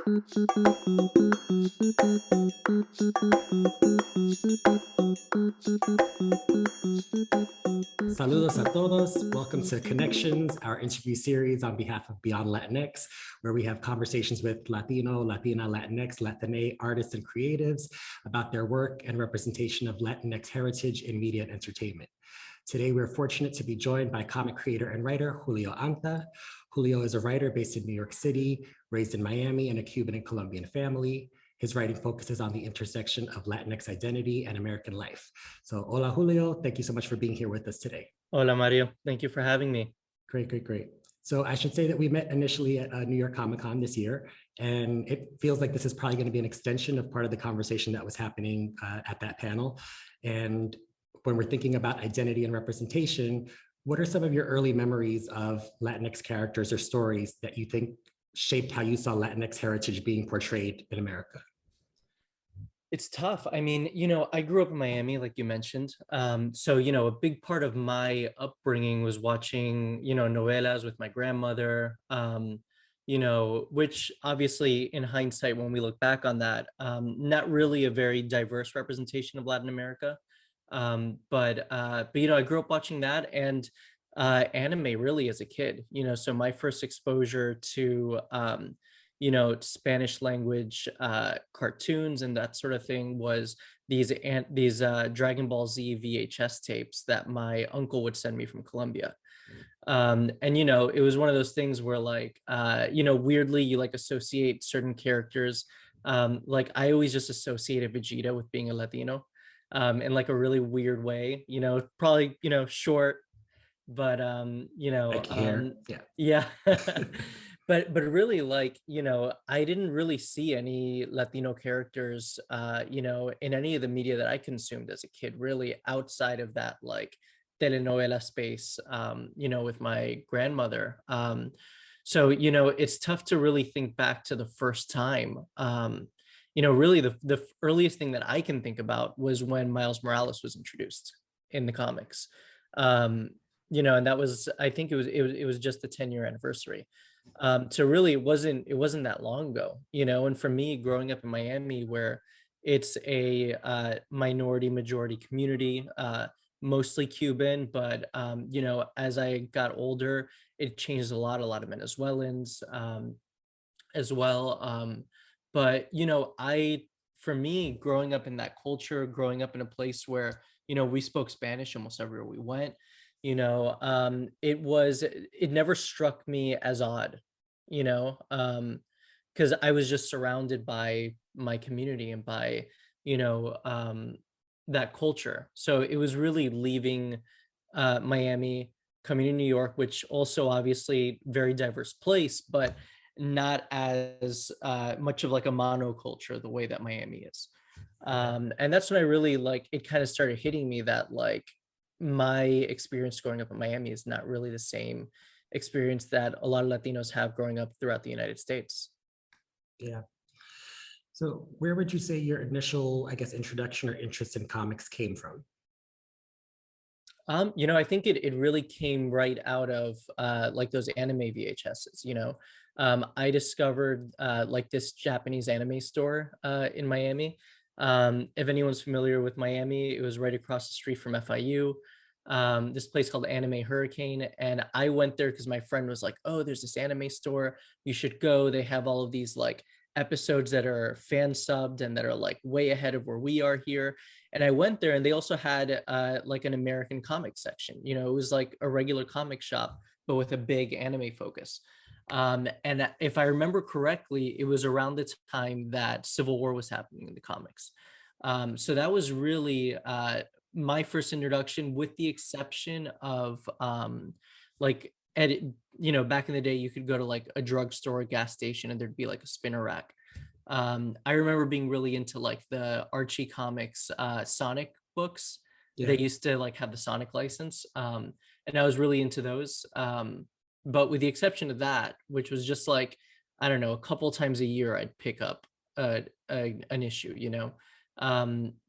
Saludos a todos. Welcome to conNEXTions, our interview series on behalf of BeyondLatinX, where we have conversations with Latino, Latina, Latinx, Latine artists and creatives about their work and representation of Latinx heritage in media and entertainment. Today, we're fortunate to be joined by comic creator and writer Julio Anta. Julio is a writer based in New York City, raised in Miami in a Cuban and Colombian family. His writing focuses on the intersection of Latinx identity and American life. So hola, Julio. Thank you so much for being here with us today. Hola, Mario. Thank you for having me. Great. So I should say that we met initially at New York Comic Con this year, and it feels like this is probably going to be an extension of part of the conversation that was happening at that panel. And when we're thinking about identity and representation, what are some of your early memories of Latinx characters or stories that you think shaped how you saw Latinx heritage being portrayed in America? It's tough. I mean, I grew up in Miami, like you mentioned. So, a big part of my upbringing was watching, novelas with my grandmother, which obviously in hindsight, when we look back on that, not really a very diverse representation of Latin America. But I grew up watching that and anime really as a kid, so my first exposure to Spanish language cartoons and that sort of thing was these Dragon Ball Z VHS tapes that my uncle would send me from Colombia. And it was one of those things where weirdly you associate certain characters. I always just associated Vegeta with being a Latino, in a really weird way, probably short, but yeah. But really, I didn't really see any Latino characters, in any of the media that I consumed as a kid, really outside of that, telenovela space, with my grandmother. So, it's tough to really think back to the first time. Really the earliest thing that I can think about was when Miles Morales was introduced in the comics. And that was, I think it was just the 10-year anniversary. So really it wasn't that long ago, and for me growing up in Miami, where it's a minority majority community, mostly Cuban, but as I got older, it changed a lot of Venezuelans as well. But for me, growing up in that culture, growing up in a place where we spoke Spanish almost everywhere we went, it never struck me as odd, because I was just surrounded by my community and by that culture. So it was really leaving Miami, coming to New York, which also obviously very diverse place, but not as much of a monoculture the way that Miami is. And that's when I really it kind of started hitting me that my experience growing up in Miami is not really the same experience that a lot of Latinos have growing up throughout the United States. Yeah. So where would you say your initial, introduction or interest in comics came from? I think it really came right out of those anime VHSs. I discovered this Japanese anime store in Miami. If anyone's familiar with Miami, it was right across the street from FIU. This place called Anime Hurricane, and I went there because my friend was like, "Oh, there's this anime store. You should go. They have all of these episodes that are fan subbed and that are way ahead of where we are here." And I went there, and they also had an American comic section. It was like a regular comic shop, but with a big anime focus. And if I remember correctly, it was around the time that Civil War was happening in the comics. So that was really my first introduction, with the exception of back in the day, you could go to a drugstore, a gas station, and there'd be a spinner rack. I remember being really into the Archie Comics Sonic books. Yeah. They used to have the Sonic license, and I was really into those. But with the exception of that, which was just I don't know, a couple times a year, I'd pick up an issue.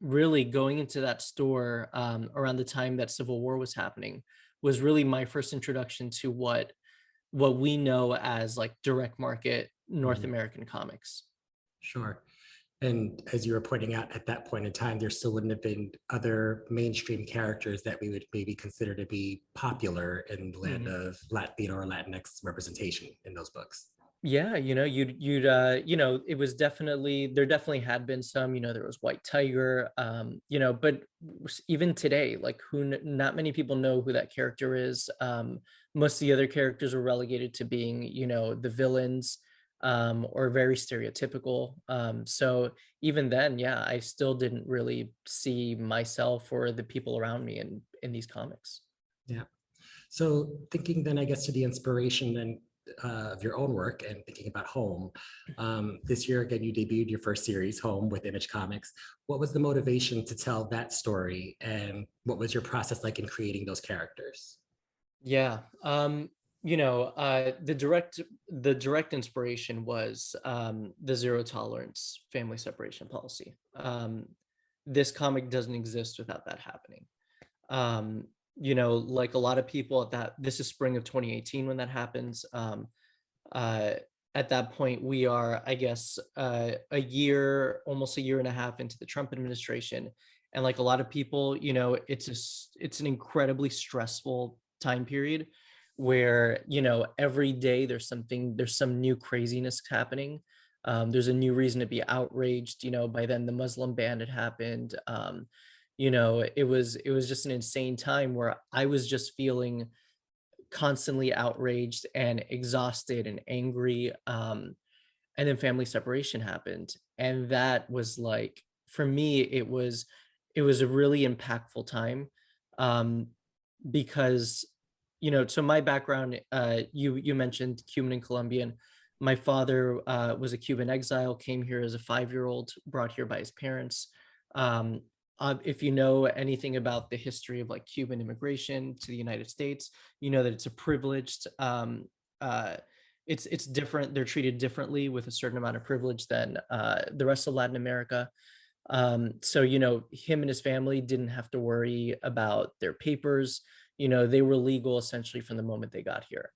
Really going into that store around the time that Civil War was happening was really my first introduction to what we know as direct market North American comics. Sure. And as you were pointing out, at that point in time, there still wouldn't have been other mainstream characters that we would maybe consider to be popular in the land of Latino or Latinx representation in those books. Yeah, it was definitely, there definitely had been some, there was White Tiger, but even today, like not many people know who that character is. Most of the other characters were relegated to being, the villains, or very stereotypical. So even then, yeah, I still didn't really see myself or the people around me in these comics. Yeah. So thinking then, I guess, to the inspiration then of your own work and thinking about Home, this year again, you debuted your first series, Home, with Image Comics. What was the motivation to tell that story, and what was your process like in creating those characters? Yeah. The direct inspiration was the zero tolerance family separation policy. This comic doesn't exist without that happening. Like a lot of people, this is spring of 2018 when that happens. Uh, at that point, we are, I guess, almost a year and a half into the Trump administration, and like a lot of people, it's an incredibly stressful time period where every day there's some new craziness happening. There's a new reason to be outraged. By then the Muslim ban had happened. It was just an insane time where I was just feeling constantly outraged and exhausted and angry. And then family separation happened, and that was like, for me, it was a really impactful time, um, because so my background, you mentioned Cuban and Colombian. My father was a Cuban exile, came here as a 5-year-old, brought here by his parents. Um, if you know anything about the history of like Cuban immigration to the United States, you know that it's a privileged. Uh, it's different. They're treated differently with a certain amount of privilege than the rest of Latin America. So him and his family didn't have to worry about their papers. They were legal essentially from the moment they got here.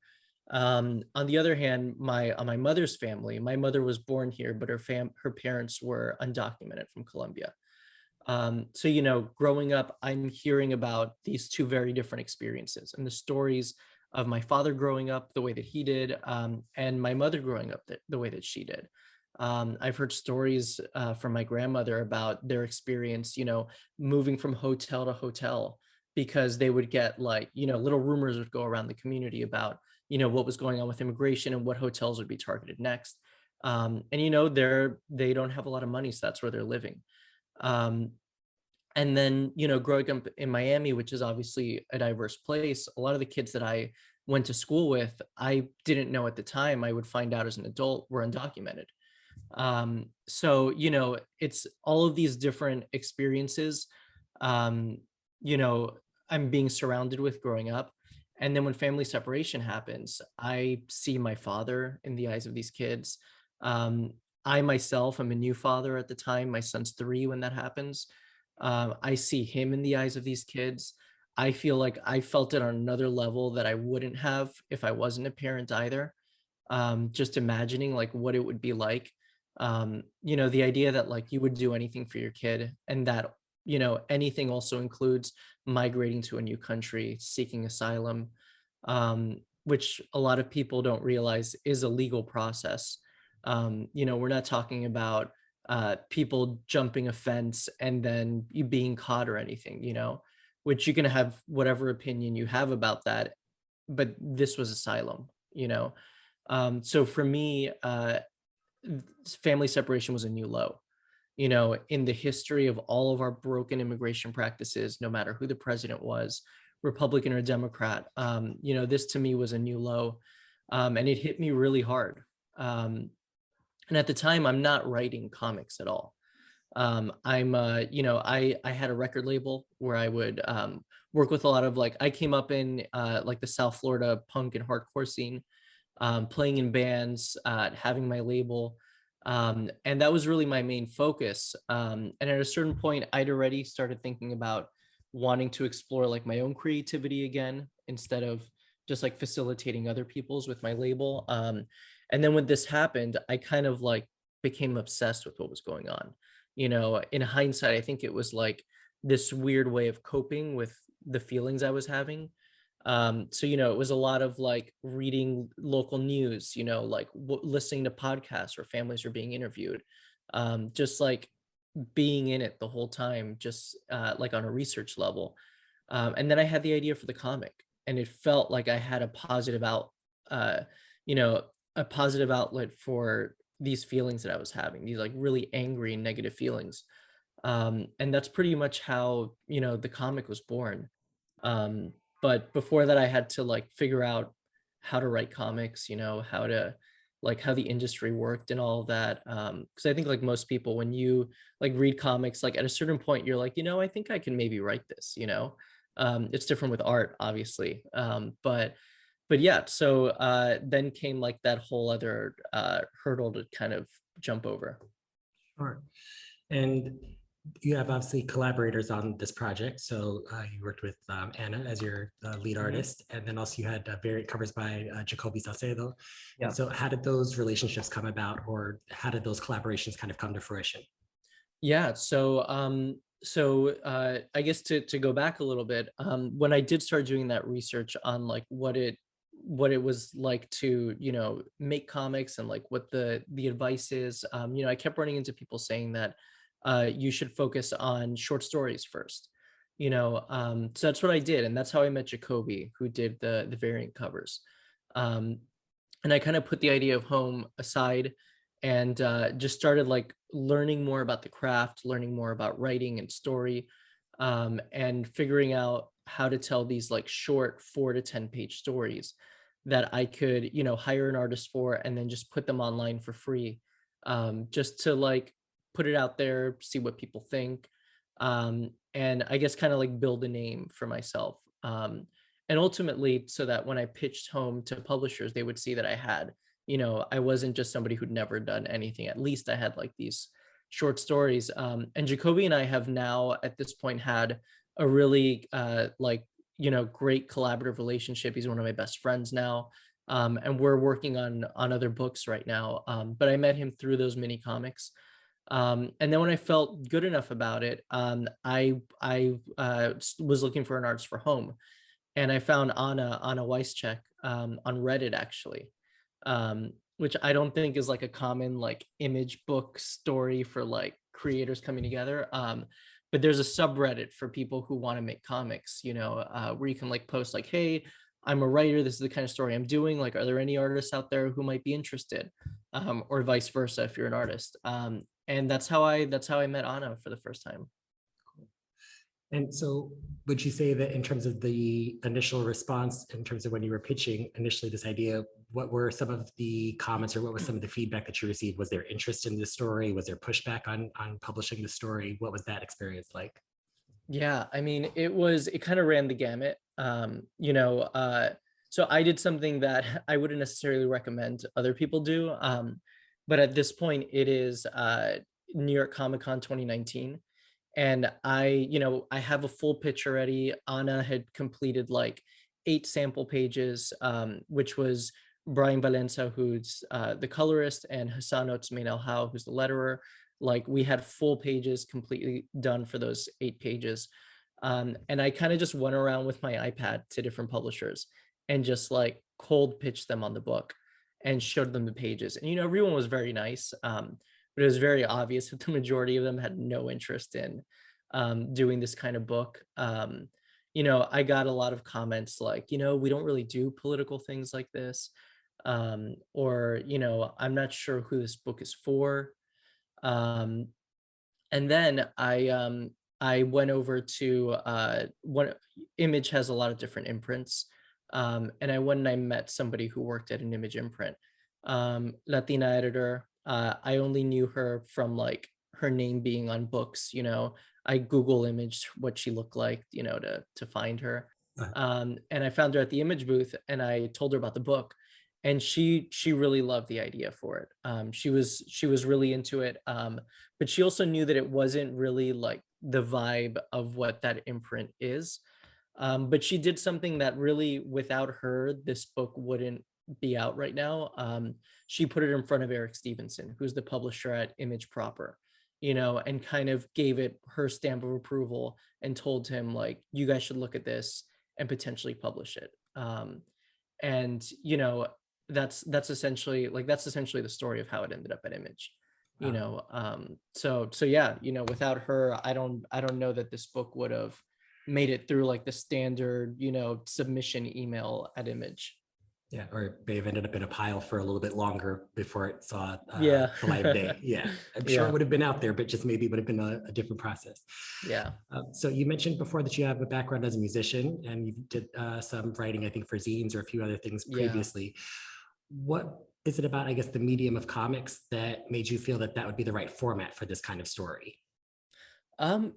On the other hand, on my mother's family, my mother was born here, but her parents were undocumented from Colombia. So growing up, I'm hearing about these two very different experiences and the stories of my father growing up the way that he did, and my mother growing up the way that she did. I've heard stories from my grandmother about their experience, moving from hotel to hotel because they would get like, little rumors would go around the community about, what was going on with immigration and what hotels would be targeted next. And they don't have a lot of money, so that's where they're living. Um, and then, growing up in Miami, which is obviously a diverse place, a lot of the kids that I went to school with, I didn't know at the time, I would find out as an adult, were undocumented. So, it's all of these different experiences, um, you know, I'm being surrounded with growing up. And then when family separation happens, I see my father in the eyes of these kids. Um, I myself am a new father at the time. My son's 3 when that happens. I see him in the eyes of these kids. I feel like I felt it on another level that I wouldn't have if I wasn't a parent either. Just imagining like what it would be like. The idea that like you would do anything for your kid, and that, anything also includes migrating to a new country, seeking asylum, which a lot of people don't realize is a legal process. We're not talking about people jumping a fence and then you being caught or anything, which you can have whatever opinion you have about that, but this was asylum, so for me, family separation was a new low. In the history of all of our broken immigration practices, no matter who the president was, Republican or Democrat, this to me was a new low, and it hit me really hard. And at the time, I'm not writing comics at all. I had a record label where I would work with a lot of like, I came up in like the South Florida punk and hardcore scene, playing in bands, having my label. And that was really my main focus. And at a certain point, I'd already started thinking about wanting to explore like my own creativity again, instead of just like facilitating other people's with my label. And then when this happened, I kind of like became obsessed with what was going on. In hindsight, I think it was like this weird way of coping with the feelings I was having. So it was a lot of like reading local news, like listening to podcasts where families are being interviewed, just like being in it the whole time, just like on a research level. And then I had the idea for the comic, and it felt like I had uh, you know, a positive outlet for these feelings that I was having, these like really angry and negative feelings. And that's pretty much how the comic was born. um, but before that, I had to like figure out how to write comics, how to like how the industry worked and all of that. Because I think like most people, when you like read comics, like at a certain point, you're like, I think I can maybe write this. It's different with art, obviously. But yeah, so then came like that whole other hurdle to kind of jump over. Sure. And you have obviously collaborators on this project. So you worked with Anna as your lead Mhm. artist, and then also you had variant covers by Jacoby Salcedo. And Yeah. so how did those relationships come about, or how did those collaborations kind of come to fruition? Yeah, so I guess to go back a little bit, when I did start doing that research on like what it was like to make comics and like what the advice is, I kept running into people saying that you should focus on short stories first. So that's what I did, and that's how I met Jacoby, who did the variant covers. Um, and I kind of put the idea of home aside and just started like learning more about the craft, learning more about writing and story, and figuring out how to tell these like short 4 to 10 page stories that I could, hire an artist for and then just put them online for free, just to like put it out there, see what people think, and I guess kind of like build a name for myself. And ultimately so that when I pitched home to publishers, they would see that I wasn't just somebody who'd never done anything. At least I had like these short stories. And Jacoby and I have now at this point had a really great collaborative relationship. He's one of my best friends now. And we're working on other books right now. But I met him through those mini comics. And then when I felt good enough about it, I was looking for an artist for home, and I found Anna Wieszczyk on Reddit actually, which I don't think is like a common like image book story for like creators coming together. But there's a subreddit for people who want to make comics, where you can like post like, "Hey, I'm a writer. This is the kind of story I'm doing. Like, are there any artists out there who might be interested?" Or vice versa if you're an artist. And that's how I met Anna for the first time. And so would you say that in terms of the initial response, in terms of when you were pitching initially this idea, what were some of the comments or what was some of the feedback that you received? Was there interest in the story? Was there pushback on publishing the story? What was that experience like? Yeah, I mean, it kind of ran the gamut. So I did something that I wouldn't necessarily recommend other people do. But at this point, it is New York Comic Con 2019. And I have a full pitch already. Anna had completed like 8 sample pages, which was Brian Valenza, who's the colorist, and Hassan Otsmain El How, who's the letterer. Like we had full pages completely done for those 8 pages. And I kind of just went around with my iPad to different publishers and just like cold pitched them on the book and showed them the pages. And everyone was very nice. But it was very obvious that the majority of them had no interest in doing this kind of book. I got a lot of comments like, we don't really do political things like this. Or, I'm not sure who this book is for. Um, and then I went over to one Image has a lot of different imprints. And I went and I met somebody who worked at an Image imprint, Latina editor. I only knew her from like her name being on books. I Google image what she looked like, to find her. Uh, And I found her at the Image booth, and I told her about the book, and she really loved the idea for it. She was really into it. But she also knew that it wasn't really like the vibe of what that imprint is. But she did something that really, without her, this book wouldn't be out right now. She put it in front of Eric Stevenson, who's the publisher at Image Proper, and kind of gave it her stamp of approval and told him like, you guys should look at this and potentially publish it. And that's essentially the story of how it ended up at Image. So yeah, without her, I don't know that this book would have made it through like the standard submission email at Image. Yeah, or it may have ended up in a pile for a little bit longer before it saw Yeah. the light of day. Yeah, I'm sure Yeah. it would have been out there, but just maybe it would have been a different process. Yeah. So you mentioned before that you have a background as a musician, and you did some writing, I think, for zines or a few other things Yeah. previously. What is it about, I guess, the medium of comics that made you feel that that would be the right format for this kind of story? I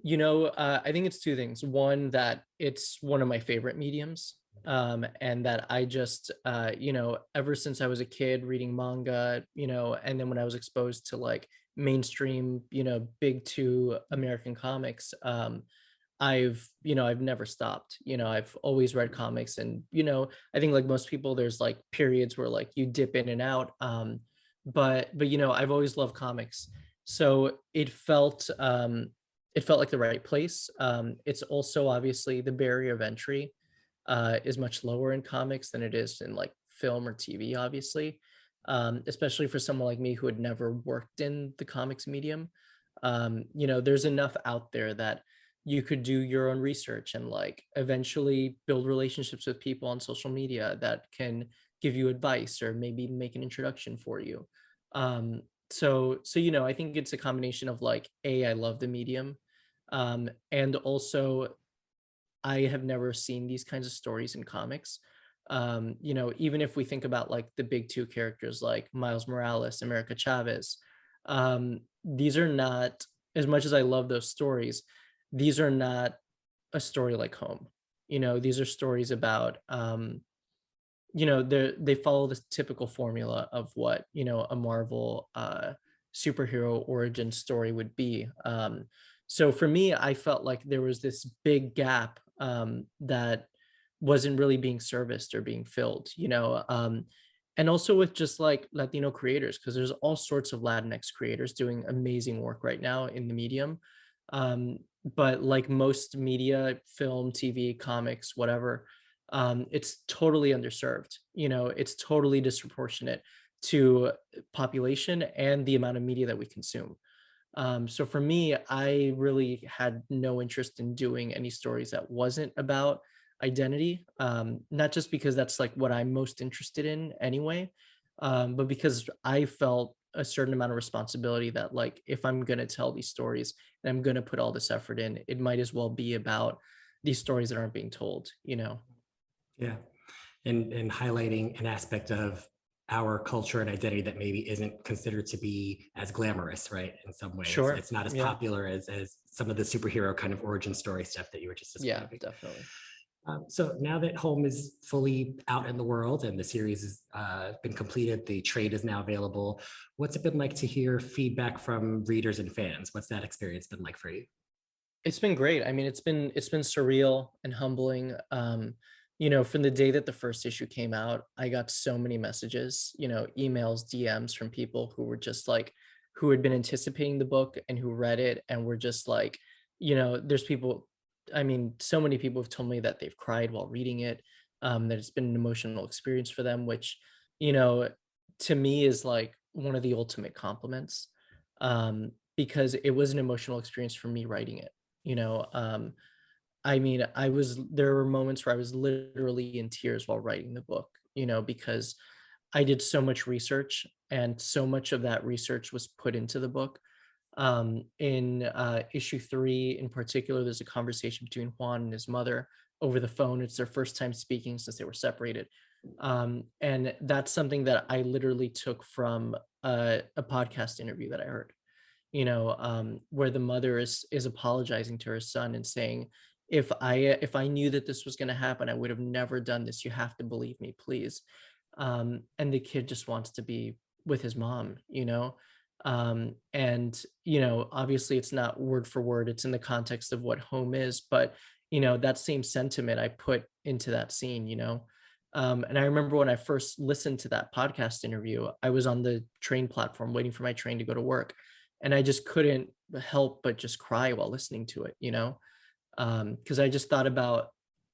think it's two things. One, that it's one of my favorite mediums. And that I just, ever since I was a kid reading manga, and then when I was exposed to like mainstream, big two American comics, I've never stopped. I've always read comics, and I think like most people, there's like periods where like you dip in and out. But I've always loved comics, so it felt like the right place. It's also obviously the barrier of entry is much lower in comics than it is in like film or TV, obviously, especially for someone like me who had never worked in the comics medium. There's enough out there that you could do your own research and like eventually build relationships with people on social media that can give you advice or maybe make an introduction for you. So I think it's a combination of like, I love the medium, and also I have never seen these kinds of stories in comics. Even if we think about like the big two characters like Miles Morales, America Chavez, these are not, as much as I love those stories, these are not a story like Home. These are stories about, they follow this typical formula of what, a Marvel superhero origin story would be. So for me, I felt like there was this big gap that wasn't really being serviced or being filled, and also with just like Latino creators, because there's all sorts of Latinx creators doing amazing work right now in the medium. But like most media, film, TV, comics, whatever, it's totally underserved. It's totally disproportionate to population and the amount of media that we consume. So for me, I really had no interest in doing any stories that wasn't about identity, not just because that's like what I'm most interested in anyway, but because I felt a certain amount of responsibility that like if I'm going to tell these stories and I'm going to put all this effort in, it might as well be about these stories that aren't being told. Yeah, and highlighting an aspect of our culture and identity that maybe isn't considered to be as glamorous, right? In some way, Sure. it's not as Yeah. popular as some of the superhero kind of origin story stuff that you were just Yeah, describing. definitely. So now that Home is fully out in the world and the series has been completed, the trade is now available. What's it been like to hear feedback from readers and fans? What's that experience been like for you? It's been great. I mean, it's been surreal and humbling. From the day that the first issue came out, I got so many messages, emails, DMs from people who were just like, who had been anticipating the book and who read it and were just like, there's people, I mean, so many people have told me that they've cried while reading it, that it's been an emotional experience for them, which, you know, to me is like one of the ultimate compliments, because it was an emotional experience for me writing it. You know, I mean, there were moments where I was literally in tears while writing the book, because I did so much research and so much of that research was put into the book. In issue 3 in particular, there's a conversation between Juan and his mother over the phone. It's their first time speaking since they were separated. And that's something that I literally took from a podcast interview that I heard, where the mother is apologizing to her son and saying, if I knew that this was going to happen, I would have never done this. You have to believe me, please. And the kid just wants to be with his mom. And obviously it's not word for word, it's in the context of what home is, but that same sentiment I put into that scene. And I remember when I first listened to that podcast interview, I was on the train platform waiting for my train to go to work. And I just couldn't help but just cry while listening to it, because I just thought about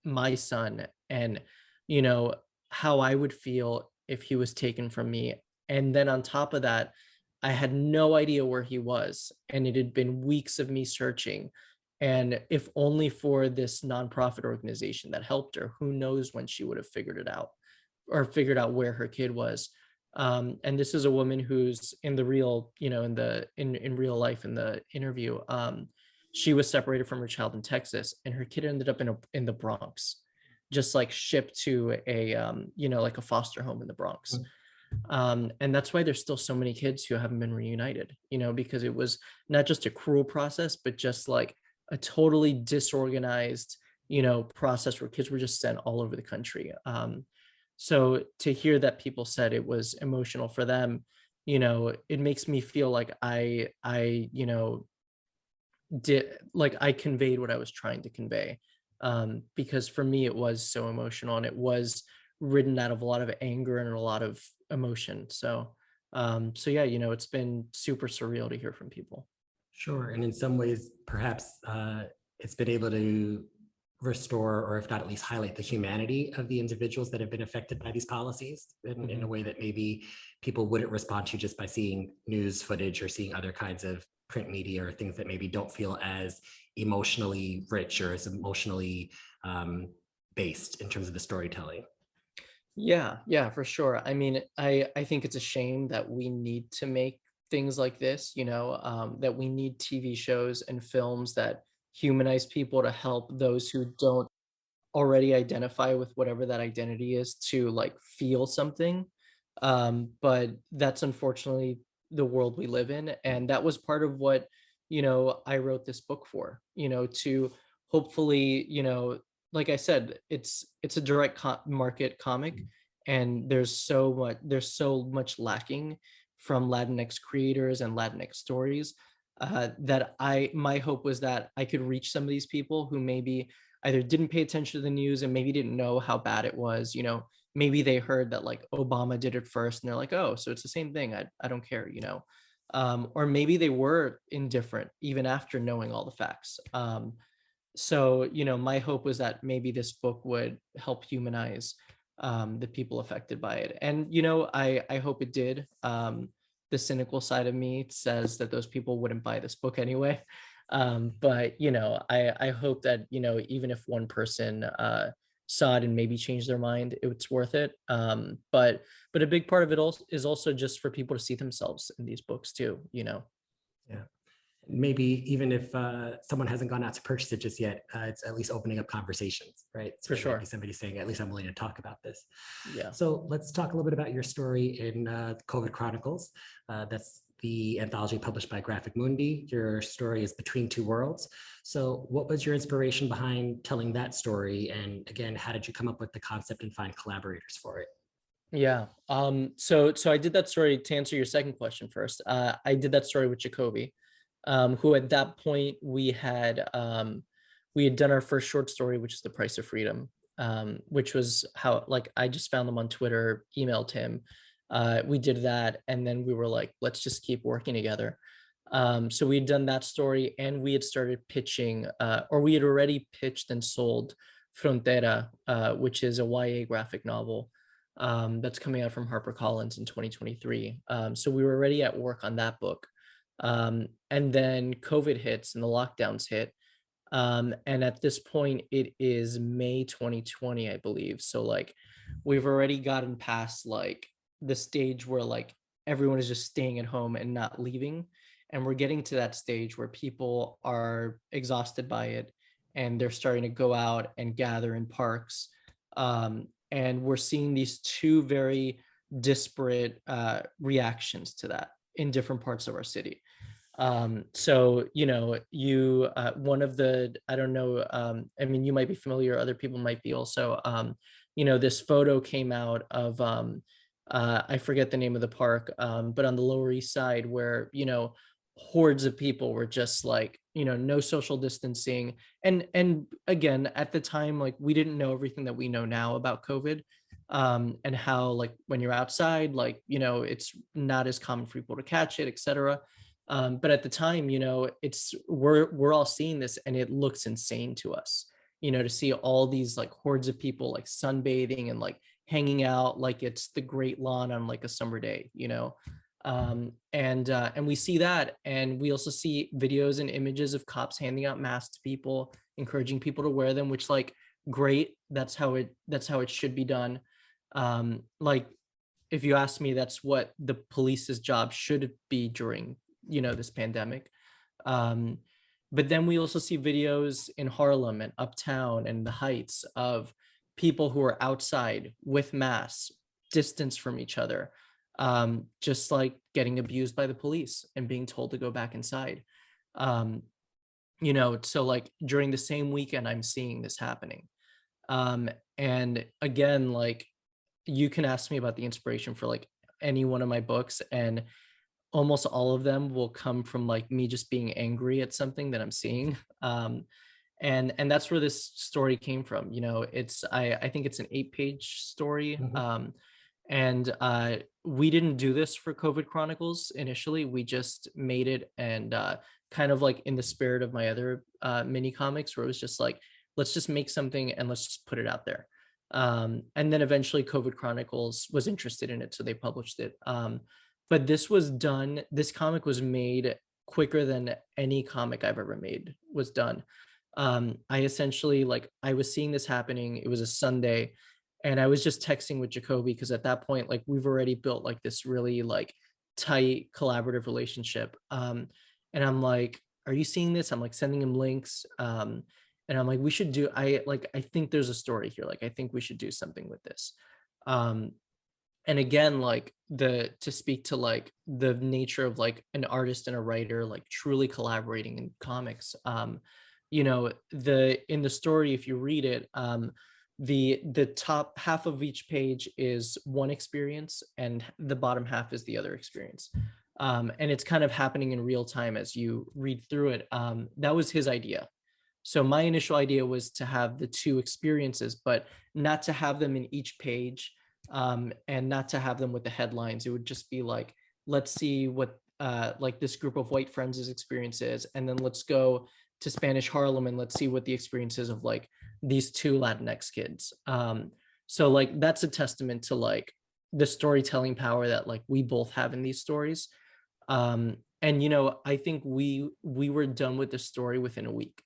my son and, you know, how I would feel if he was taken from me. And then on top of that, I had no idea where he was. And it had been weeks of me searching. And if only for this nonprofit organization that helped her, who knows when she would have figured it out or figured out where her kid was. And this is a woman who's in the real, in real life in the interview. She was separated from her child in Texas, and her kid ended up in the Bronx, just like shipped to a like a foster home in the Bronx. And that's why there's still so many kids who haven't been reunited, because it was not just a cruel process, but just like a totally disorganized, process where kids were just sent all over the country. So to hear that people said it was emotional for them, it makes me feel like I did, like I conveyed what I was trying to convey. Because for me, it was so emotional and it was written out of a lot of anger and a lot of emotion. So yeah, it's been super surreal to hear from people. Sure. And in some ways, perhaps it's been able to restore, or if not at least highlight, the humanity of the individuals that have been affected by these policies in a way that maybe people wouldn't respond to just by seeing news footage or seeing other kinds of print media or things that maybe don't feel as emotionally rich or as emotionally based in terms of the storytelling. Yeah, for sure. I mean, I think it's a shame that we need to make things like this, that we need TV shows and films that humanize people to help those who don't already identify with whatever that identity is to like feel something. But that's unfortunately the world we live in. And that was part of what, I wrote this book for, to hopefully, like I said, it's a direct market comic, and there's so much lacking from Latinx creators and Latinx stories, that my hope was that I could reach some of these people who maybe either didn't pay attention to the news and maybe didn't know how bad it was. Maybe they heard that like Obama did it first and they're like, oh, so it's the same thing. I don't care, or maybe they were indifferent even after knowing all the facts. So, my hope was that maybe this book would help humanize the people affected by it. And, I hope it did. The cynical side of me says that those people wouldn't buy this book anyway. But, I hope that, even if one person saw it and maybe changed their mind, it's worth it. But a big part of it also is also just for people to see themselves in these books too. Yeah. Maybe even if someone hasn't gone out to purchase it just yet, it's at least opening up conversations, right? So For sure. maybe somebody saying, at least I'm willing to talk about this. Yeah. So let's talk a little bit about your story in COVID Chronicles. That's the anthology published by Graphic Mundi. Your story is Between Two Worlds. So what was your inspiration behind telling that story? And again, how did you come up with the concept and find collaborators for it? Yeah. So I did that story to answer your second question first. I did that story with Jacoby, who at that point we had done our first short story, which is The Price of Freedom, which was how, like, I just found them on Twitter, emailed him. We did that, and then we were like, let's just keep working together. So we had done that story, and we had started pitching, or we had already pitched and sold Frontera, which is a YA graphic novel that's coming out from HarperCollins in 2023. So we were already at work on that book. And then COVID hits and the lockdowns hit. And at this point, it is May 2020, I believe. So like we've already gotten past like the stage where like everyone is just staying at home and not leaving. And we're getting to that stage where people are exhausted by it and they're starting to go out and gather in parks. And we're seeing these two very disparate reactions to that in different parts of our city. So you one of the, I don't know, I mean, you might be familiar, other people might be also. This photo came out of I forget the name of the park, but on the Lower East Side, where hordes of people were just like, no social distancing. And again, at the time, like, we didn't know everything that we know now about COVID. and how like when you're outside, like, you know, it's not as common for people to catch it, etc. But at the time, you know, it's we're all seeing this and it looks insane to us, you know, to see all these like hordes of people like sunbathing and like hanging out like it's the Great Lawn on like a summer day, you know. And we see that, and we also see videos and images of cops handing out masks to people, encouraging people to wear them, which like great, that's how it should be done. Like if you ask me, that's what the police's job should be during, you know, this pandemic. um but then we also see videos in Harlem and uptown and the Heights of people who are outside with masks, distance from each other, just like getting abused by the police and being told to go back inside. um you know, so like during the same weekend I'm seeing this happening. And again, like, you can ask me about the inspiration for like any one of my books, and almost all of them will come from like me just being angry at something that I'm seeing. And that's where this story came from. You know, I think it's an 8-page story. Mhm. And we didn't do this for COVID Chronicles initially. We just made it, and kind of like in the spirit of my other mini comics, where it was just like, let's just make something and let's just put it out there. And then eventually COVID Chronicles was interested in it, so they published it. But this comic was made quicker than any comic I've ever made was done. I essentially, like, I was seeing this happening. It was a Sunday, and I was just texting with Jacoby because at that point, like, we've already built like this really like tight collaborative relationship. And I'm like, "Are you seeing this?" I'm like sending him links. And I'm like, "We should do. I think there's a story here. Like, I think we should do something with this." Um, and again, like to speak to like the nature of like an artist and a writer like truly collaborating in comics. You know, the in the story, if you read it, the top half of each page is one experience and the bottom half is the other experience. And it's kind of happening in real time as you read through it. That was his idea. So my initial idea was to have the two experiences, but not to have them in each page, and not to have them with the headlines. It would just be like, let's see what like this group of white friends' experience is, and then let's go to Spanish Harlem and let's see what the experience is of like these two Latinx kids. So like that's a testament to like the storytelling power that like we both have in these stories. And you know, I think we were done with the story within a week.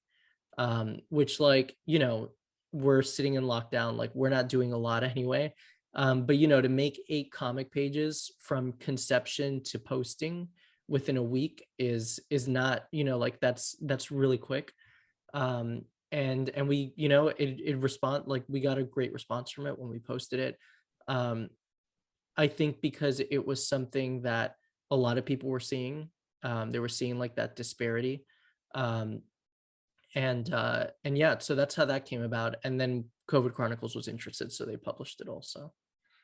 Which, like, you know, we're sitting in lockdown, like we're not doing a lot anyway. But you know, to make 8 comic pages from conception to posting within a week is not, you know, like that's really quick. And we, you know, it respond like we got a great response from it when we posted it. Um, I think because it was something that a lot of people were seeing. They were seeing like that disparity. Um, and yeah, so that's how that came about. And then COVID Chronicles was interested, so they published it also.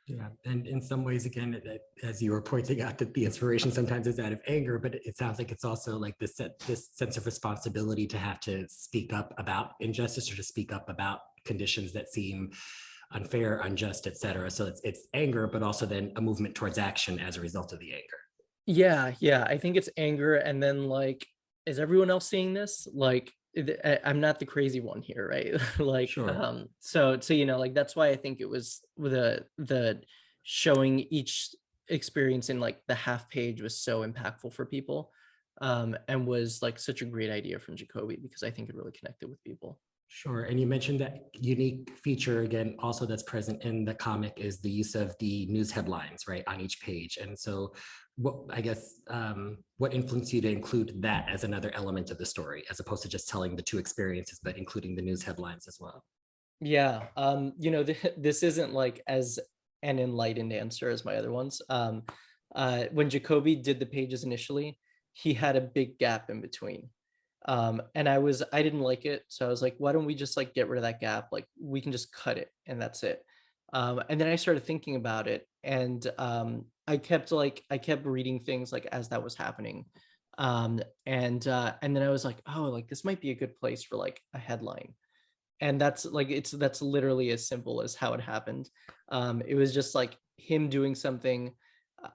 Yeah, and in some ways, again, as you were pointing out, that the inspiration sometimes is out of anger, but it sounds like it's also like this sense of responsibility to have to speak up about injustice or to speak up about conditions that seem unfair, unjust, etc. So it's anger, but also then a movement towards action as a result of the anger. Yeah, I think it's anger, and then like, is everyone else seeing this? Like, I'm not the crazy one here, right? Like, Sure. so you know, like that's why I think it was the showing each experience in like the half page was so impactful for people, and was like such a great idea from Jacoby because I think it really connected with people. Sure. And you mentioned that unique feature again, also that's present in the comic is the use of the news headlines, right, on each page. And so what, I guess, what influenced you to include that as another element of the story, as opposed to just telling the two experiences, but including the news headlines as well? Yeah, you know, this isn't like as an enlightened answer as my other ones. When Jacoby did the pages initially, he had a big gap in between. And I didn't like it, so I was like, why don't we just like get rid of that gap? Like we can just cut it and that's it. And then I started thinking about it, and I kept reading things like as that was happening. And then I was like, oh, like this might be a good place for like a headline. And that's literally as simple as how it happened. It was just like him doing something.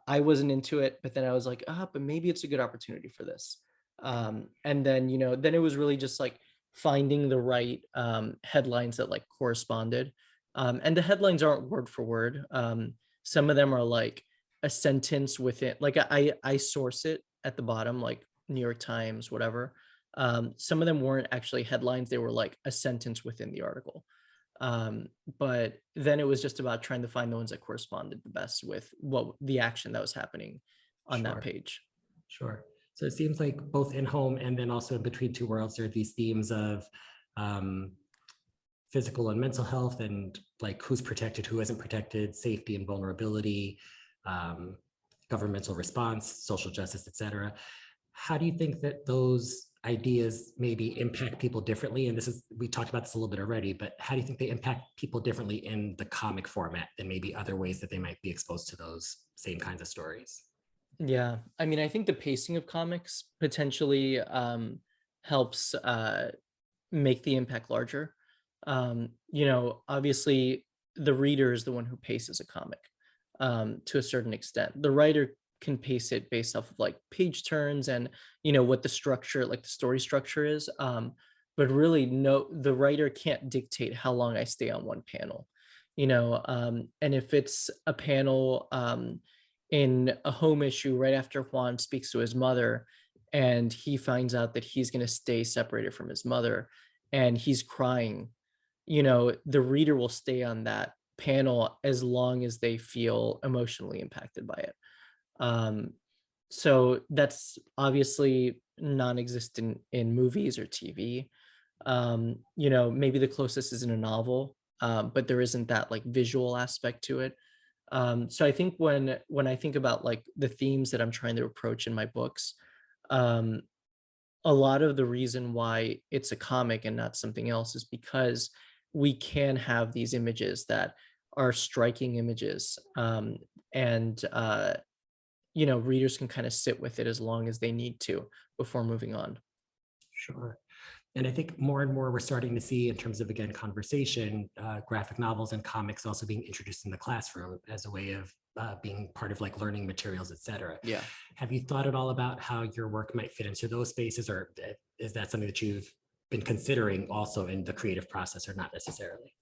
I wasn't into it, but then I was like, but maybe it's a good opportunity for this. And then, then it was really just like finding the right headlines that like corresponded. And the headlines aren't word for word. Some of them are like a sentence within, like I source it at the bottom, like New York Times, whatever. Some of them weren't actually headlines, they were like a sentence within the article. Um, but then it was just about trying to find the ones that corresponded the best with what the action that was happening on that Sure, page. sure. So it seems like both in home and then also in Between Two Worlds, there are these themes of um, physical and mental health and like who's protected, who isn't protected, safety and vulnerability, um, governmental response, social justice, et cetera. How do you think that those ideas maybe impact people differently? And this is, we talked about this a little bit already, but how do you think they impact people differently in the comic format than maybe other ways that they might be exposed to those same kinds of stories? Yeah, I mean, I think the pacing of comics potentially helps make the impact larger. Obviously, the reader is the one who paces a comic to a certain extent. The writer can pace it based off of like page turns and what the structure, like the story structure is. But really, no, the writer can't dictate how long I stay on one panel. And if it's a panel in a home issue right after Juan speaks to his mother, and he finds out that he's going to stay separated from his mother and he's crying, the reader will stay on that panel as long as they feel emotionally impacted by it. Um, so that's obviously non-existent in movies or TV. Maybe the closest is in a novel, but there isn't that like visual aspect to it. So I think when I think about like the themes that I'm trying to approach in my books, um, a lot of the reason why it's a comic and not something else is because we can have these images that are striking images, and readers can kind of sit with it as long as they need to before moving on. Sure. And I think more and more we're starting to see in terms of, again, conversation, graphic novels and comics also being introduced in the classroom as a way of being part of like learning materials, et cetera. Yeah. Have you thought at all about how your work might fit into those spaces, or is that something that you've been considering also in the creative process, or not necessarily?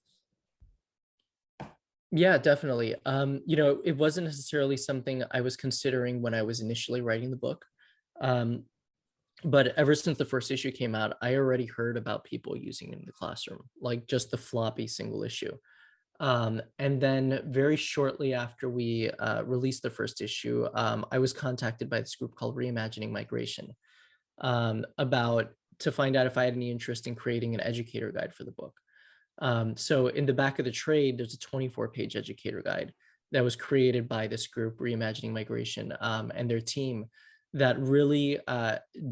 Yeah, definitely. It wasn't necessarily something I was considering when I was initially writing the book. Um, but ever since the first issue came out, I already heard about people using it in the classroom, like just the floppy single issue. And then very shortly after we released the first issue, I was contacted by this group called Reimagining Migration, about to find out if I had any interest in creating an educator guide for the book. So in the back of the trade, there's a 24-page educator guide that was created by this group, Reimagining Migration, and their team, that really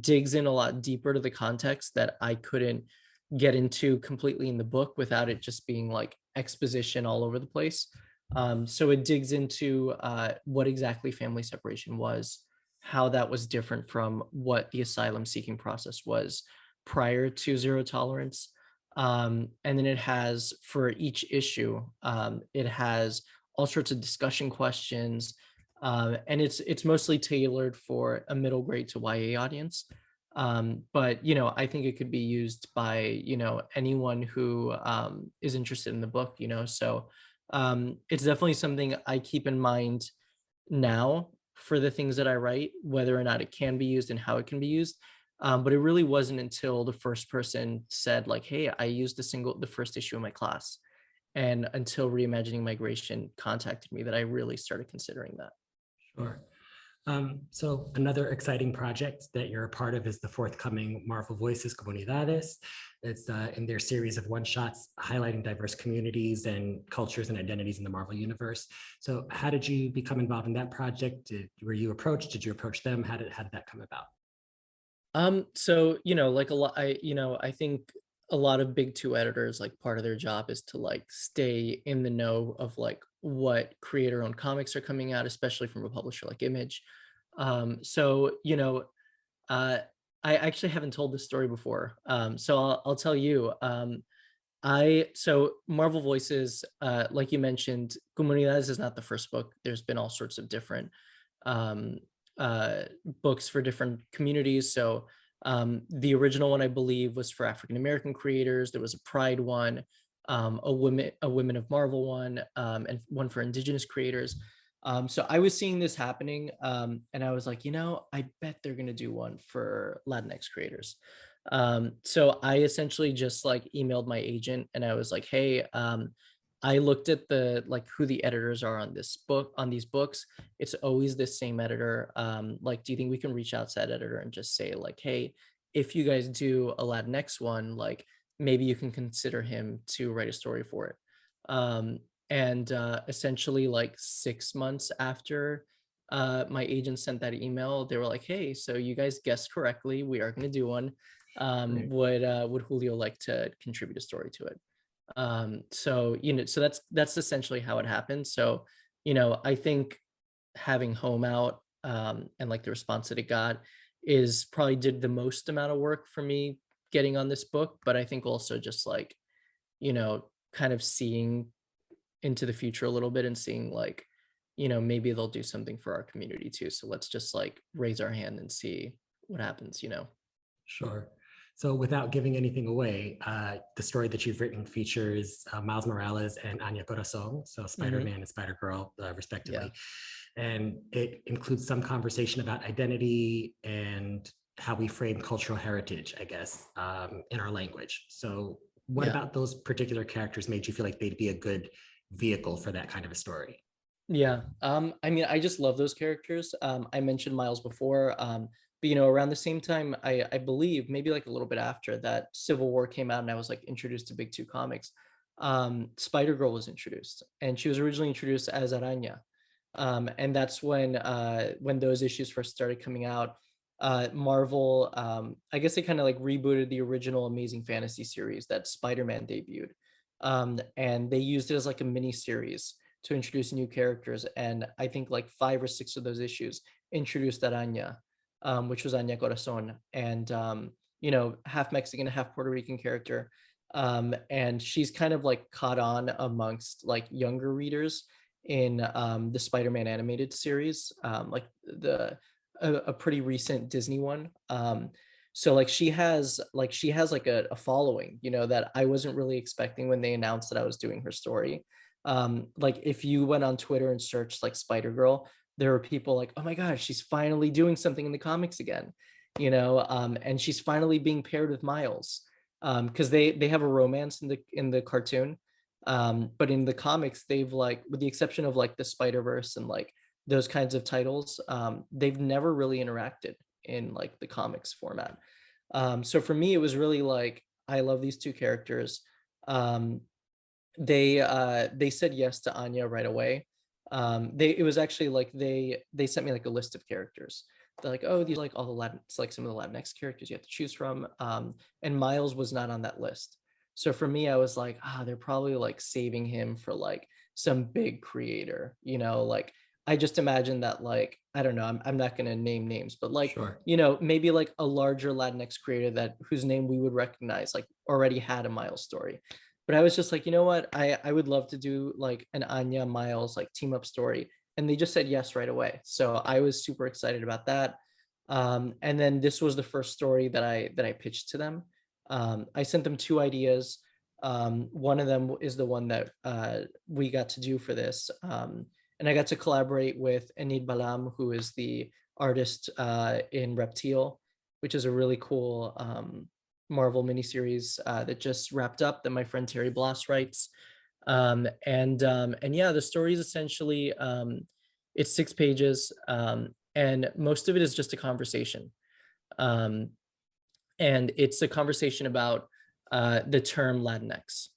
digs in a lot deeper to the context that I couldn't get into completely in the book without it just being like exposition all over the place. So it digs into what exactly family separation was, how that was different from what the asylum seeking process was prior to zero tolerance. And then it has, for each issue, it has all sorts of discussion questions, and it's mostly tailored for a middle grade to YA audience. But I think it could be used by anyone who is interested in the book. So it's definitely something I keep in mind now for the things that I write, whether or not it can be used and how it can be used. But it really wasn't until the first person said like, "Hey, I used the first issue in my class," and until Reimagining Migration contacted me that I really started considering that. Sure. So another exciting project that you're a part of is the forthcoming Marvel Voices Comunidades. It's in their series of one-shots highlighting diverse communities and cultures and identities in the Marvel universe. So how did you become involved in that project? Were you approached? Did you approach them? How did that come about? So like a lot, I think a lot of big two editors, like part of their job is to like stay in the know of like what creator-owned comics are coming out, especially from a publisher like Image. So uh, I actually haven't told this story before, so I'll tell you. So Marvel Voices, like you mentioned, Comunidades is not the first book. There's been all sorts of different um, uh, books for different communities. So the original one, I believe, was for African American creators. There was a Pride one, a Women of Marvel one, and one for Indigenous creators. So I was seeing this happening, and I was like, I bet they're gonna do one for Latinx creators. So I essentially just like emailed my agent and I was like, hey, I looked at the like who the editors are on this book, on these books. It's always the same editor. Like, do you think we can reach out to that editor and just say, like, hey, if you guys do a Latinx one, like maybe you can consider him to write a story for it. And essentially like 6 months after my agent sent that email, they were like, hey, so you guys guessed correctly, we are going to do one. Right. Would Julio like to contribute a story to it? So so that's essentially how it happened. So I think having home out, and like the response that it got is probably did the most amount of work for me getting on this book. But I think also just like kind of seeing into the future a little bit and seeing like maybe they'll do something for our community too. So let's just like raise our hand and see what happens. Sure. So without giving anything away, the story that you've written features Miles Morales and Anya Corazon, so Hmm. Spider-Man and Spider-Girl, Yeah. respectively. And it includes some conversation about identity and how we frame cultural heritage, I guess, in our language. So what Yeah. about those particular characters made you feel like they'd be a good vehicle for that kind of a story? Yeah. I mean, I just love those characters. I mentioned Miles before. But around the same time, I believe maybe like a little bit after that Civil War came out and I was like introduced to Big Two Comics, Spider-Girl was introduced. And she was originally introduced as Aranya. And that's when those issues first started coming out. Marvel, I guess they kind of like rebooted the original Amazing Fantasy series that Spider-Man debuted. And they used it as like a mini series to introduce new characters. And I think like 5 or 6 of those issues introduced that Anya, which was Anya Corazon, and half Mexican, half Puerto Rican character. And she's kind of like caught on amongst like younger readers in the Spider-Man animated series, like a pretty recent Disney one. So like she has like a following, that I wasn't really expecting when they announced that I was doing her story. Like if you went on Twitter and searched like Spider Girl, there were people like, oh my gosh, she's finally doing something in the comics again, and she's finally being paired with Miles. Because they have a romance in the cartoon. But in the comics, they've like, with the exception of like the Spider-Verse and like those kinds of titles, they've never really interacted in like the comics format. So for me, it was really like, I love these two characters. Um, they said yes to Anya right away. It was actually like they sent me like a list of characters. They're like, oh, these are like all the Latin, it's like some of the Latinx characters you have to choose from. And Miles was not on that list. So for me, I was like, they're probably like saving him for like some big creator, like I just imagine that like, I don't know, I'm not gonna name names, but like, Sure. maybe like a larger Latinx creator that whose name we would recognize, like already had a Miles story. But I was just like, you know what? I would love to do like an Anya Miles like team up story. And they just said yes right away. So I was super excited about that. And then this was the first story that I pitched to them. I sent them 2 ideas. One of them is the one that we got to do for this. And I got to collaborate with Enid Balam, who is the artist in Reptile, which is a really cool Marvel miniseries that just wrapped up that my friend Terry Bloss writes. And yeah, the story is essentially it's 6 pages, and most of it is just a conversation. Um, and it's a conversation about the term Latinx.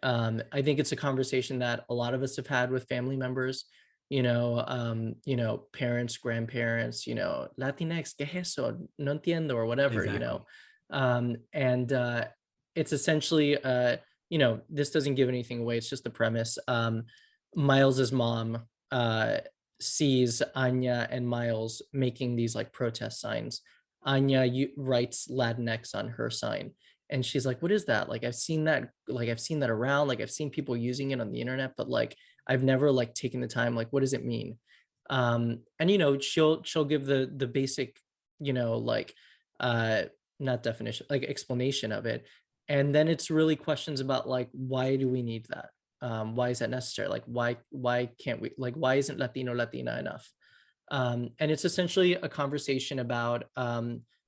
I think it's a conversation that a lot of us have had with family members, parents, grandparents, Latinx, ¿qué es eso? No entiendo, or whatever, Exactly. and it's essentially, this doesn't give anything away. It's just the premise. Miles's mom sees Anya and Miles making these like protest signs. Anya writes Latinx on her sign, And she's like, what is that? Like, I've seen that, around, like I've seen people using it on the internet, but like I've never like taken the time, like, what does it mean? And she'll give the basic, like uh not definition, like explanation of it. And then it's really questions about like, why do we need that? Why is that necessary? Like, why can't we, like, why isn't Latino Latina enough? And it's essentially a conversation about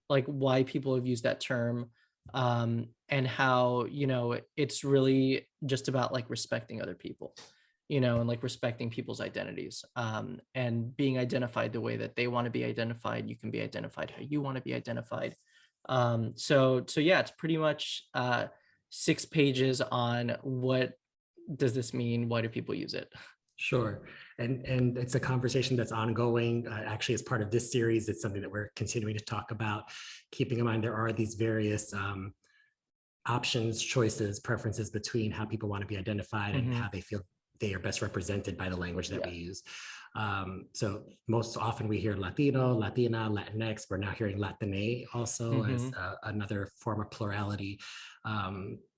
like why people have used that term, and how it's really just about like respecting other people, and like respecting people's identities, and being identified the way that they want to be identified. You can be identified how you want to be identified. So yeah, it's pretty much 6 pages on what does this mean, why do people use it. Sure. And it's a conversation that's ongoing. Actually, as part of this series, it's something that we're continuing to talk about, keeping in mind there are these various options, choices, preferences between how people want to be identified and how they feel they are best represented by the language that we use. So most often we hear Latino, Latina, Latinx. We're now hearing Latine also as another form of plurality.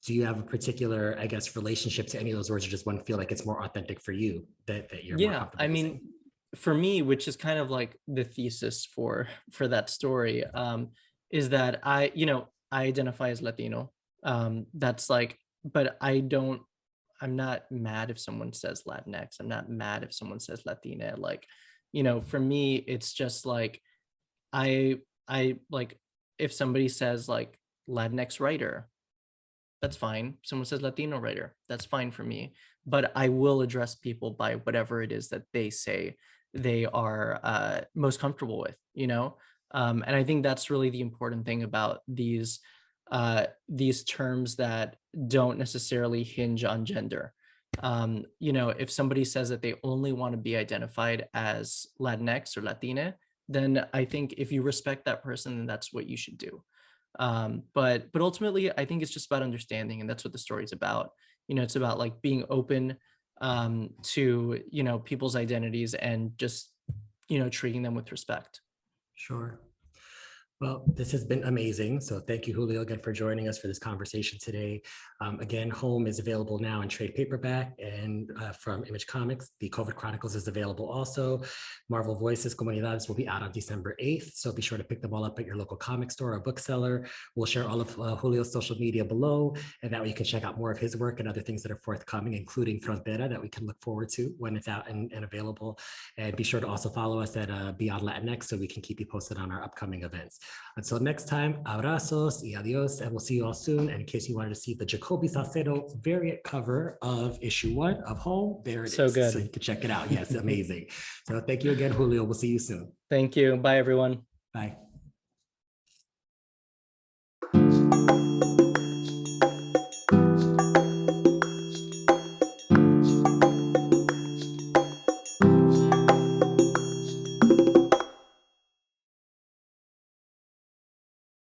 Do you have a particular, I guess, relationship to any of those words, or just one feel like it's more authentic for you that you're more comfortable I using? mean, for me, which is kind of like the thesis for that story, is that I identify as Latino. That's like, but I'm not mad if someone says Latinx. I'm not mad if someone says Latina. Like, for me, it's just like I like, if somebody says like Latinx writer, that's fine. Someone says Latino writer, that's fine for me. But I will address people by whatever it is that they say they are most comfortable with, and I think that's really the important thing about these terms that don't necessarily hinge on gender. If somebody says that they only want to be identified as Latinx or Latina, then I think if you respect that person, then that's what you should do. But ultimately, I think it's just about understanding, and that's what the story is about. It's about like being open to people's identities, and just treating them with respect. Sure. Well, this has been amazing. So thank you, Julio, again for joining us for this conversation today. Again, Home is available now in trade paperback, and from Image Comics, the COVID Chronicles is available also. Marvel Voices, Comunidades will be out on December 8th. So be sure to pick them all up at your local comic store or bookseller. We'll share all of Julio's social media below, and that way you can check out more of his work and other things that are forthcoming, including Frontera, that we can look forward to when it's out and available. And be sure to also follow us at BeyondLatinX so we can keep you posted on our upcoming events. Until next time, abrazos y adios, and we'll see you all soon. And in case you wanted to see the Jacoby Salcedo variant cover of issue 1 of Home, there it So is. good. So you can check it out. Yes, amazing. So thank you again, Julio. We'll see you soon. Thank you. Bye, everyone. Bye.